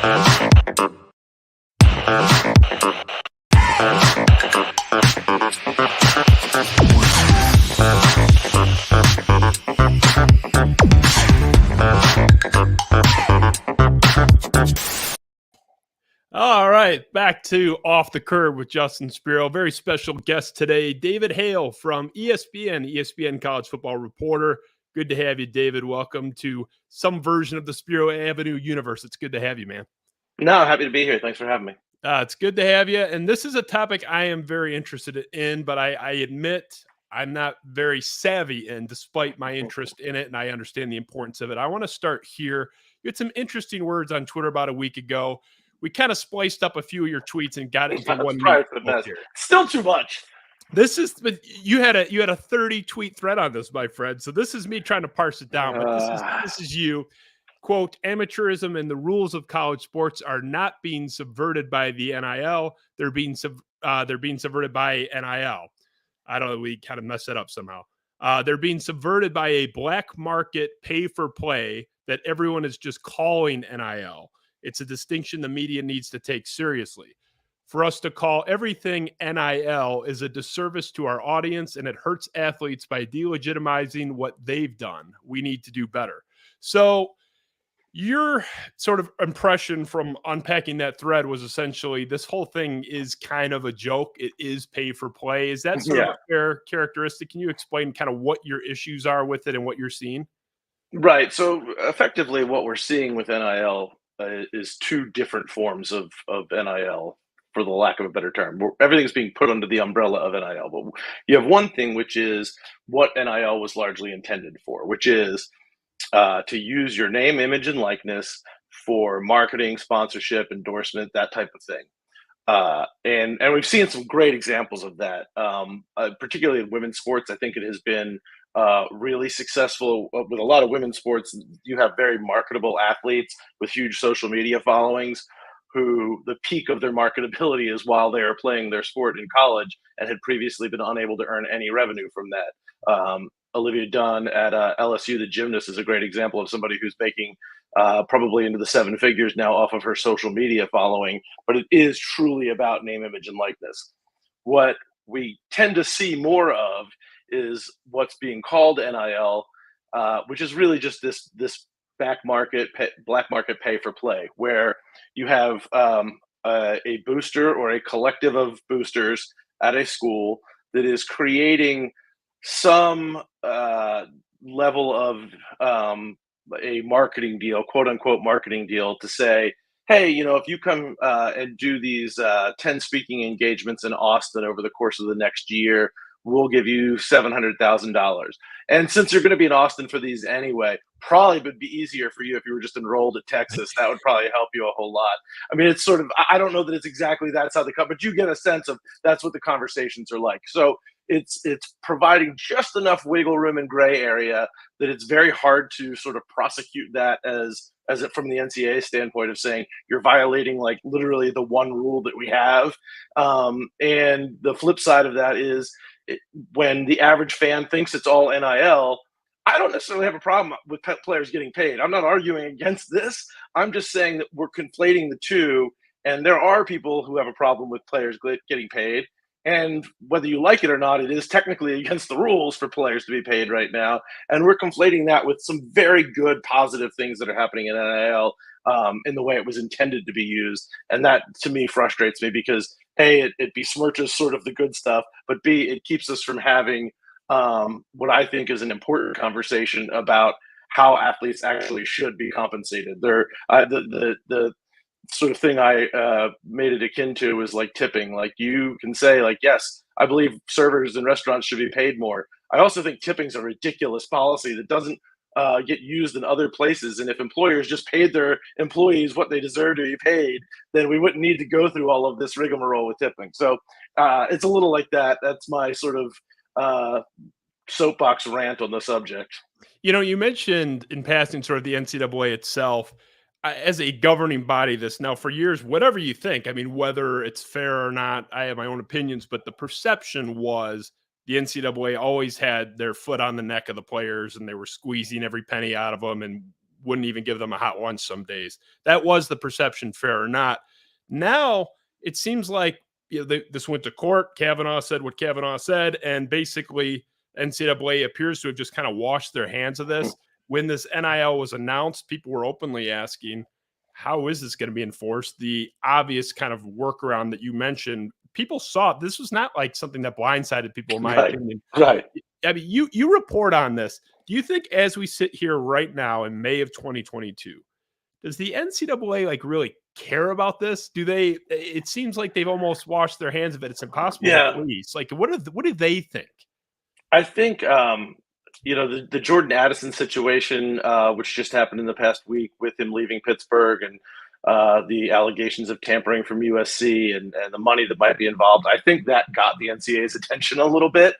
All right, back to Off the Curb with Justin Spiro. Very special guest today, David Hale from ESPN College Football Reporter. Good to have you, David. Welcome to some version of the Spiro Avenue universe. It's good to have you, man. No, happy to be here. Thanks for having me. It's good to have you. And this is a topic I am very interested in, but I admit I'm not very savvy in, despite my interest in it, and I understand the importance of it. I want to start here. You had some interesting words on Twitter about a week ago. We kind of spliced up a few of your tweets and got it into one meeting. Still too much. This is, but you had a 30 tweet thread on this, my friend. So this is me trying to parse it down. But this is you. Quote, amateurism and the rules of college sports are not being subverted by the NIL. They're being subverted by NIL. I don't know. We kind of messed it up somehow. They're being subverted by a black market pay for play that everyone is just calling NIL. It's a distinction the media needs to take seriously. For us to call everything NIL is a disservice to our audience, and it hurts athletes by delegitimizing what they've done. We need to do better. So your sort of impression from unpacking that thread was essentially this whole thing is kind of a joke. It is pay for play. Is that sort of a fair characteristic? Can you explain kind of what your issues are with it and what you're seeing? Right. So effectively what we're seeing with NIL is two different forms of NIL, for the lack of a better term. Everything's being put under the umbrella of NIL. But you have one thing, which is what NIL was largely intended for, which is to use your name, image, and likeness for marketing, sponsorship, endorsement, that type of thing. And we've seen some great examples of that, particularly in women's sports. I think it has been really successful with a lot of women's sports. You have very marketable athletes with huge social media followings who the peak of their marketability is while they are playing their sport in college and had previously been unable to earn any revenue from that. Olivia Dunn at LSU, the gymnast, is a great example of somebody who's making probably into the seven figures now off of her social media following, but it is truly about name, image, and likeness. What we tend to see more of is what's being called NIL, which is really just this black market pay for play, where you have a booster or a collective of boosters at a school that is creating some level of a marketing deal, quote unquote marketing deal, to say, hey, if you come and do these 10 speaking engagements in Austin over the course of the next year, we'll give you $700,000. And since you're going to be in Austin for these anyway, probably would be easier for you if you were just enrolled at Texas. That would probably help you a whole lot. I mean, it's sort of, I don't know that it's exactly that's how they come, but you get a sense of that's what the conversations are like. So it's providing just enough wiggle room and gray area that it's very hard to sort of prosecute that as it from the NCAA standpoint of saying you're violating like literally the one rule that we have. And the flip side of that is when the average fan thinks it's all NIL, I don't necessarily have a problem with players getting paid. I'm not arguing against this. I'm just saying that we're conflating the two, and there are people who have a problem with players getting paid. And whether you like it or not, it is technically against the rules for players to be paid right now. And we're conflating that with some very good positive things that are happening in NIL in the way it was intended to be used. And that, to me, frustrates me because, A, it besmirches sort of the good stuff, but B, it keeps us from having what I think is an important conversation about how athletes actually should be compensated. The sort of thing I made it akin to is like tipping. Like you can say like, yes, I believe servers and restaurants should be paid more. I also think tipping is a ridiculous policy that doesn't get used in other places. And if employers just paid their employees what they deserve to be paid, then we wouldn't need to go through all of this rigmarole with tipping. So it's a little like that. That's my sort of soapbox rant on the subject. You mentioned in passing sort of the NCAA itself as a governing body. This now for years, whatever you think, I mean, whether it's fair or not, I have my own opinions, but the perception was the NCAA always had their foot on the neck of the players and they were squeezing every penny out of them and wouldn't even give them a hot lunch some days. That was the perception, fair or not. Now it seems like this went to court. Kavanaugh said what Kavanaugh said, and basically NCAA appears to have just kind of washed their hands of this. When this NIL was announced, people were openly asking, how is this going to be enforced? The obvious kind of workaround that you mentioned, people saw this was not like something that blindsided people, in my opinion. Right. I mean, you report on this. Do you think as we sit here right now in May of 2022, does the NCAA like really care about this? Do they? It seems like they've almost washed their hands of it. It's impossible to police. Like, what do they think? I think the Jordan Addison situation, which just happened in the past week with him leaving Pittsburgh and the allegations of tampering from USC and the money that might be involved. I think that got the NCAA's attention a little bit.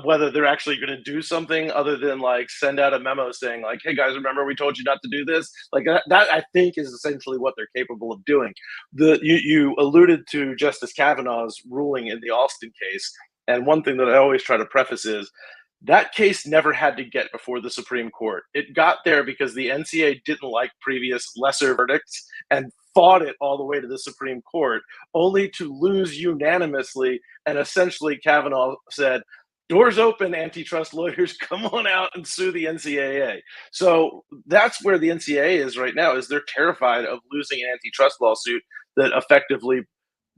Whether they're actually going to do something other than like send out a memo saying like, hey guys, remember we told you not to do this? Like that I think is essentially what they're capable of doing. You alluded to Justice Kavanaugh's ruling in the Alston case. And one thing that I always try to preface is that case never had to get before the Supreme Court. It got there because the NCAA didn't like previous lesser verdicts and fought it all the way to the Supreme Court, only to lose unanimously. And essentially Kavanaugh said, doors open, antitrust lawyers, come on out and sue the NCAA. So that's where the NCAA is right now, is they're terrified of losing an antitrust lawsuit that effectively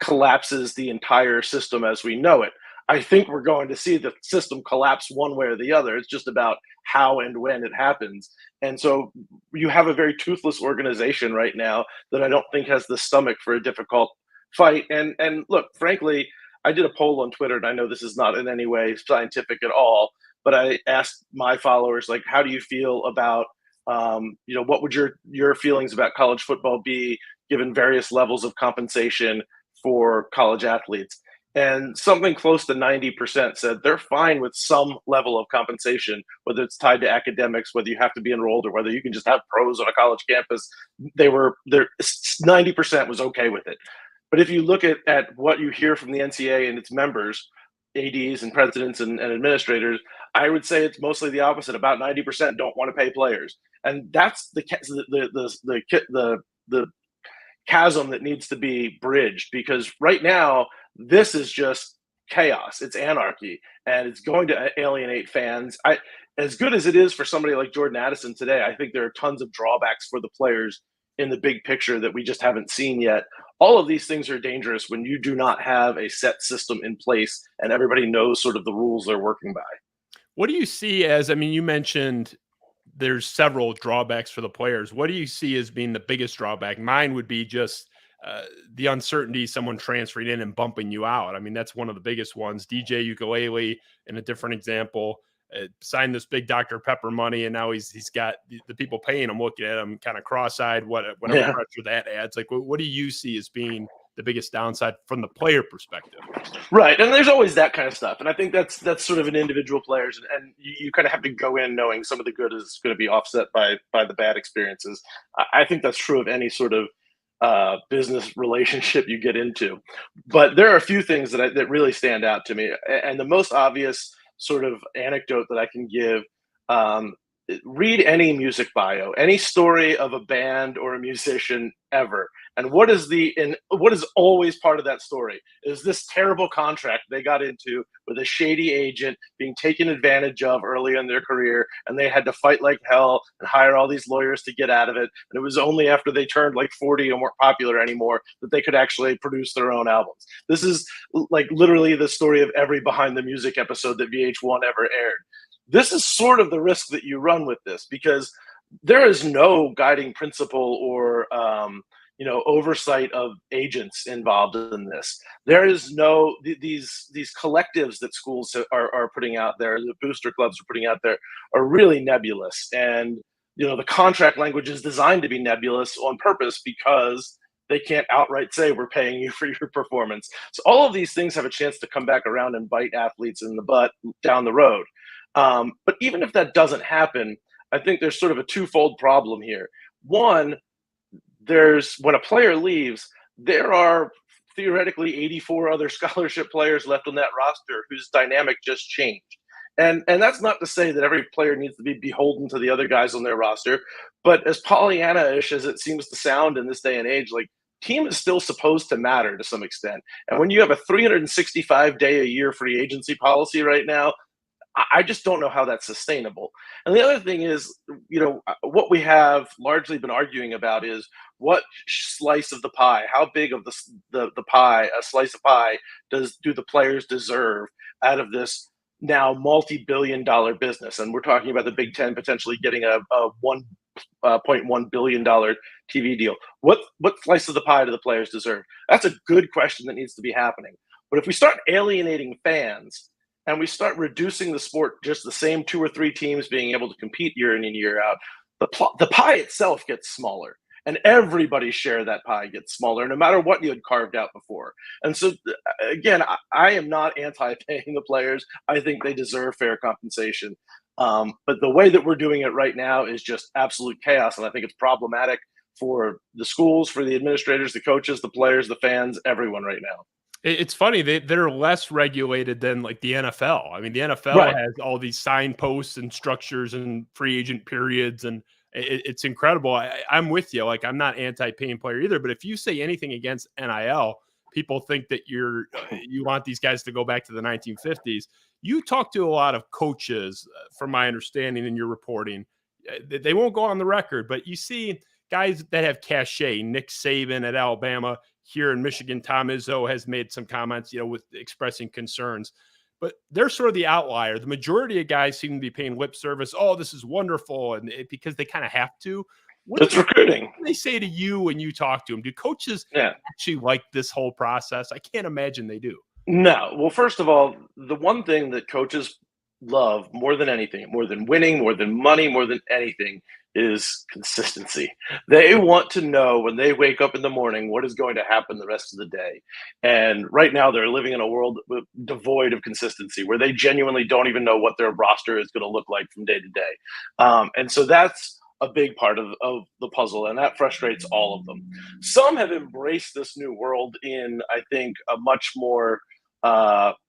collapses the entire system as we know it. I think we're going to see the system collapse one way or the other. It's just about how and when it happens. And so you have a very toothless organization right now that I don't think has the stomach for a difficult fight. And look, frankly, I did a poll on Twitter, and I know this is not in any way scientific at all, but I asked my followers, like, how do you feel about, what would your feelings about college football be given various levels of compensation for college athletes? And something close to 90% said they're fine with some level of compensation, whether it's tied to academics, whether you have to be enrolled, or whether you can just have pros on a college campus. 90% was okay with it. But if you look at what you hear from the NCAA and its members, ADs and presidents and administrators, I would say it's mostly the opposite. About 90% don't want to pay players, and that's the chasm that needs to be bridged, because right now this is just chaos. It's anarchy, and it's going to alienate fans. As good as it is for somebody like Jordan Addison today, I think there are tons of drawbacks for the players in the big picture that we just haven't seen yet. All of these things are dangerous when you do not have a set system in place and everybody knows sort of the rules they're working by. What do you see as, I mean, you mentioned there's several drawbacks for the players. What do you see as being the biggest drawback? Mine would be just the uncertainty, someone transferring in and bumping you out. I mean, that's one of the biggest ones. DJ Ukulele, in a different example, signed this big Dr. Pepper money, and now he's got the people paying him looking at him kind of cross-eyed, whatever pressure that adds. Like, what do you see as being the biggest downside from the player perspective? Right. And there's always that kind of stuff. And I think that's sort of an individual players, and you kind of have to go in knowing some of the good is going to be offset by the bad experiences. I think that's true of any sort of business relationship you get into. But there are a few things that really stand out to me. And the most obvious sort of anecdote that I can give, read any music bio, any story of a band or a musician ever. And what is always part of that story is this terrible contract they got into with a shady agent being taken advantage of early in their career, and they had to fight like hell and hire all these lawyers to get out of it. And it was only after they turned like 40 and weren't popular anymore that they could actually produce their own albums. This is like literally the story of every Behind the Music episode that VH1 ever aired. This is sort of the risk that you run with this, because there is no guiding principle or oversight of agents involved in this. There is no these collectives that schools are putting out there, the booster clubs are putting out there, are really nebulous. And the contract language is designed to be nebulous on purpose because they can't outright say we're paying you for your performance. So all of these things have a chance to come back around and bite athletes in the butt down the road. But even if that doesn't happen, I think there's sort of a twofold problem here. One, when a player leaves, there are theoretically 84 other scholarship players left on that roster whose dynamic just changed. And that's not to say that every player needs to be beholden to the other guys on their roster, but as Pollyanna-ish as it seems to sound in this day and age, like, team is still supposed to matter to some extent. And when you have a 365-day-a-year free agency policy right now, I just don't know how that's sustainable. And the other thing is, what we have largely been arguing about is what slice of the pie, how big of the pie, a slice of pie, do the players deserve out of this now multi-billion-dollar business? And we're talking about the Big Ten potentially getting a $1.1 billion TV deal. What slice of the pie do the players deserve? That's a good question that needs to be happening. But if we start alienating fans and we start reducing the sport, just the same 2 or 3 teams being able to compete year in and year out, the pie itself gets smaller, and everybody's share of that pie gets smaller, no matter what you had carved out before. And so, again, I am not anti-paying the players. I think they deserve fair compensation. But the way that we're doing it right now is just absolute chaos, and I think it's problematic for the schools, for the administrators, the coaches, the players, the fans, everyone right now. It's funny, they're less regulated than like the NFL. I mean, the NFL Right. has all these signposts and structures and free agent periods, and it's incredible. I'm with you. Like, I'm not anti-paying player either, but if you say anything against NIL, people think that you want these guys to go back to the 1950s. You talk to a lot of coaches, from my understanding in your reporting. They won't go on the record, but you see guys that have cachet. Nick Saban at Alabama. Here in Michigan, Tom Izzo has made some comments, with expressing concerns, but they're sort of the outlier. The majority of guys seem to be paying lip service. Oh, this is wonderful. And because they kind of have to. It's recruiting. What do they say to you when you talk to them? Do coaches actually like this whole process? I can't imagine they do. No. Well, first of all, the one thing that coaches love more than anything, more than winning, more than money, more than anything, is consistency. They want to know when they wake up in the morning what is going to happen the rest of the day. And right now they're living in a world devoid of consistency, where they genuinely don't even know what their roster is going to look like from day to day. And so that's a big part of the puzzle, and that frustrates all of them. Some have embraced this new world in, I think, a much more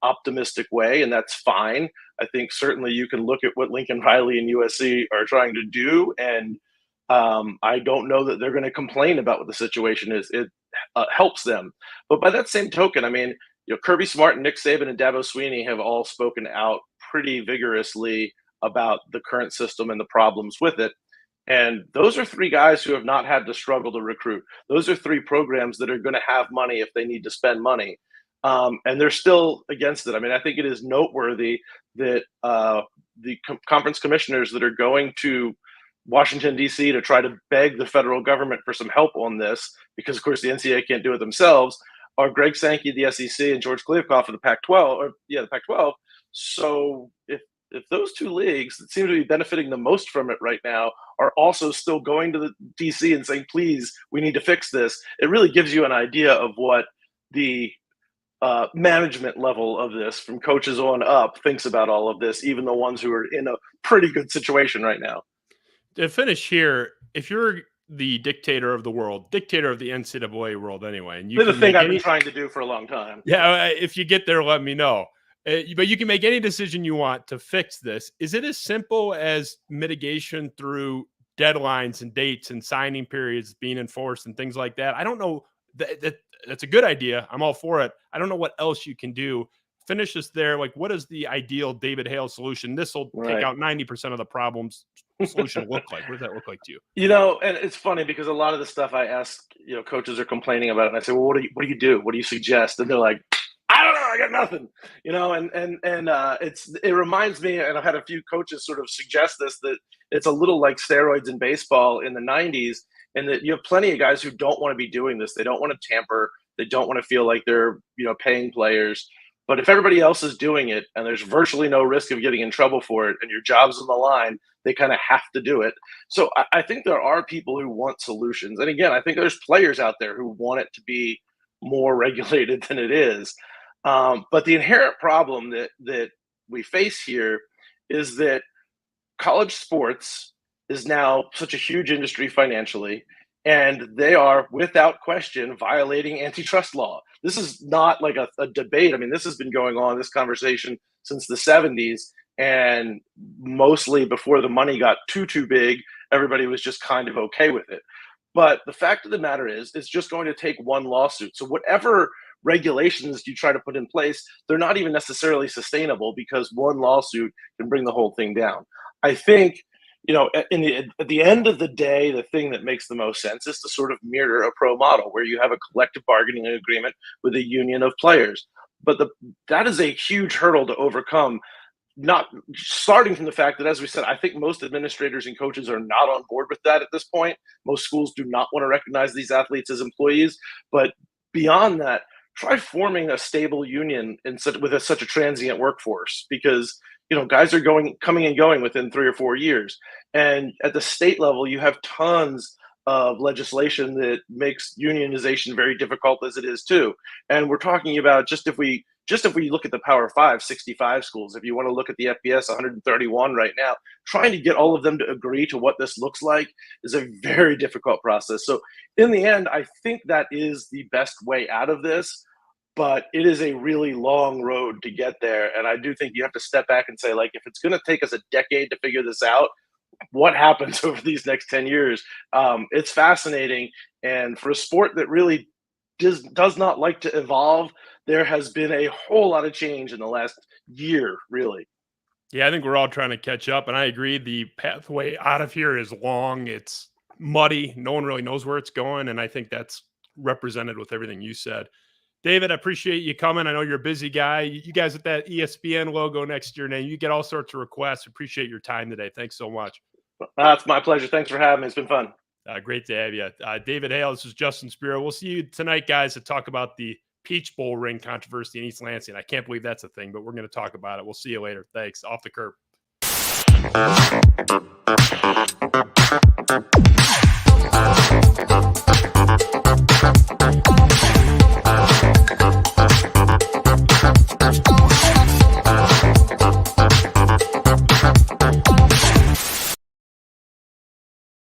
optimistic way, and that's fine. I think certainly you can look at what Lincoln Riley and USC are trying to do, and I don't know that they're going to complain about what the situation is. It helps them. But by that same token, I mean, Kirby Smart and Nick Saban and Dabo Swinney have all spoken out pretty vigorously about the current system and the problems with it. And those are 3 guys who have not had to struggle to recruit. Those are 3 programs that are going to have money if they need to spend money. And they're still against it. I mean, I think it is noteworthy that the conference commissioners that are going to Washington, D.C. to try to beg the federal government for some help on this, because, of course, the NCAA can't do it themselves, are Greg Sankey, the SEC, and George Kliavkoff of the Pac-12, the Pac-12. So if those 2 leagues that seem to be benefiting the most from it right now are also still going to the D.C. and saying, please, we need to fix this, it really gives you an idea of what the management level of this, from coaches on up, thinks about all of this, even the ones who are in a pretty good situation right now. To finish here, if you're the dictator of the world, dictator of the NCAA world anyway, and you the thing I've been trying to do for a long time. Yeah, if you get there, let me know. But you can make any decision you want to fix this. Is it as simple as mitigation through deadlines and dates and signing periods being enforced and things like that? I don't know. That's a good idea. I'm all for it. I don't know what else you can do. Finish this there. Like, what is the ideal David Hale solution? This will take out 90% of the problems. Solution look like? What does that look like to you? And it's funny because a lot of the stuff I ask, coaches are complaining about it, and I say, well, what do you do? What do you suggest? And they're like, I don't know, I got nothing. It reminds me, and I've had a few coaches sort of suggest this, that it's a little like steroids in baseball in the 90s, and that you have plenty of guys who don't want to be doing this. They don't want to tamper. They don't want to feel like they're, paying players. But if everybody else is doing it and there's virtually no risk of getting in trouble for it and your job's on the line, they kind of have to do it. So I think there are people who want solutions. And again, I think there's players out there who want it to be more regulated than it is. But the inherent problem that we face here is that college sports is now such a huge industry financially, and they are, without question, violating antitrust law. This is not like a debate. I mean, this has been going on, this conversation, since the 70s, And mostly before the money got too big, everybody was just kind of okay with it. But the fact of the matter is, it's just going to take one lawsuit. So whatever regulations you try to put in place, they're not even necessarily sustainable because one lawsuit can bring the whole thing down. I think, at the end of the day, the thing that makes the most sense is to sort of mirror a pro model where you have a collective bargaining agreement with a union of players. But that is a huge hurdle to overcome, not starting from the fact that, as we said, I think most administrators and coaches are not on board with that at this point. Most schools do not want to recognize these athletes as employees. But beyond that, try forming a stable union with such a transient workforce, because guys are coming and going within 3 or 4 years. And at the state level, you have tons of legislation that makes unionization very difficult as it is too. And we're talking about just if we look at the Power 5, 65 schools, if you want to look at the FBS 131 right now, trying to get all of them to agree to what this looks like is a very difficult process. So in the end, I think that is the best way out of this, but it is a really long road to get there. And I do think you have to step back and say, like, if it's going to take us a decade to figure this out, what happens over these next 10 years? It's fascinating. And for a sport that really does not like to evolve, there has been a whole lot of change in the last year, really. Yeah, I think we're all trying to catch up, and I agree. The pathway out of here is long. It's muddy. No one really knows where it's going, and I think that's represented with everything you said. David, I appreciate you coming. I know you're a busy guy. You guys with that ESPN logo next to your name, you get all sorts of requests. Appreciate your time today. Thanks so much. It's my pleasure. Thanks for having me. It's been fun. Great to have you. David Hale, this is Justin Spiro. We'll see you tonight, guys, to talk about the Peach Bowl ring controversy in East Lansing. I can't believe that's a thing, but we're going to talk about it. We'll see you later. Thanks. Off the curb.